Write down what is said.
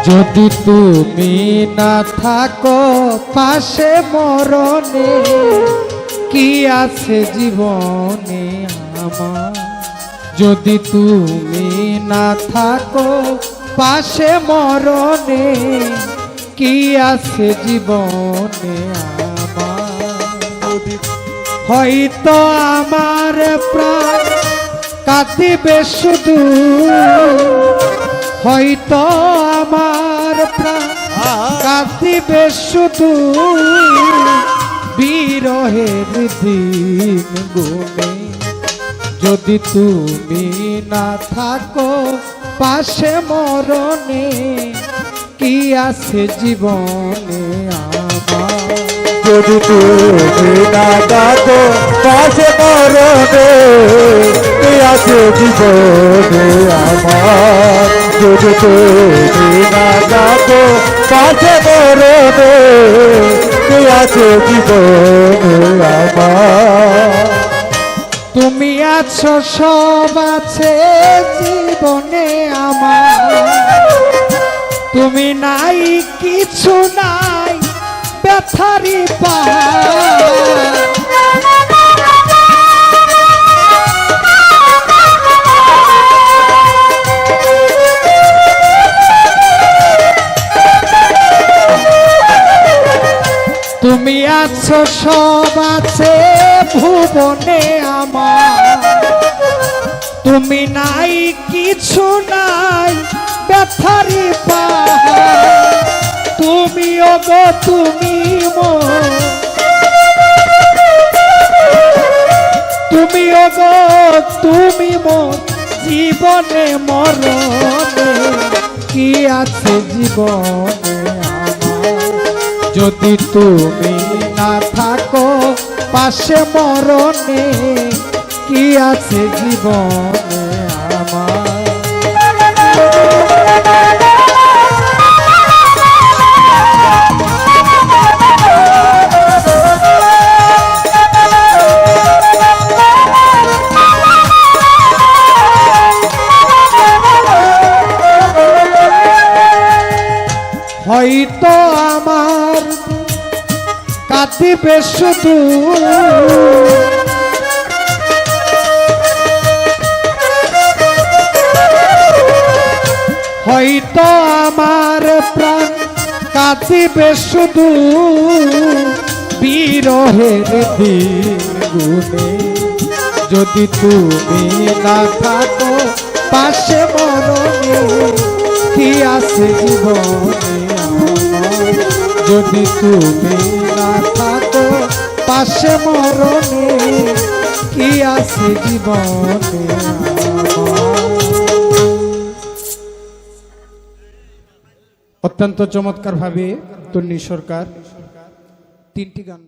যদি তুমি না থাকো পাশে মরণে কি আছে জীবনে আমার। যদি তুমি না থাকো পাশে মরণে কি আছে জীবনে আমার। হয়তো আমার প্রাণ কাঁদিবে শুধু, হয়তো আমার প্রাণ কাঁদিবে শুধু বিরহের দিন গুনে। যদি তুমি না থাকো পাশে মরণে কি আছে জীবনে আমার। যদি তুমি না থাকো পাশে মরণে কি আছে জীবনে আমার। যদি তুমি না থাকো পাশে মরণে কি আছে জীবনে আমার। তুমি আছো সব আছে জীবনে আমার, তুমি নাই কিছু নাই ব্যথারি পাহাড়। তুমি আছো সব আছে ভুবনে আমার, তুমি নাই কিছু নাই ব্যথারি পাহাড়। তুমি ওগো তুমি তুমি ওগো তুমি জীবনে মরণে কি আছে জীবনে আমার। যদি তুমি না থাকো পাশে মরণে কি আছে জীবনে আমার। হয়তো আমার কাঁদিবে শুধু, হয়তো আমার প্রাণ কাঁদিবে শুধু বিরহের দিন গুনে। যদি তুমি না থাকো পাশে মরণে কি আছে জীবনে আমার। যদি তুমি না থাকো পাশে মরণে কি আছে জীবনে আমার। অত্যন্ত চমৎকার ভাবে তন্নি সরকার তিনটি গান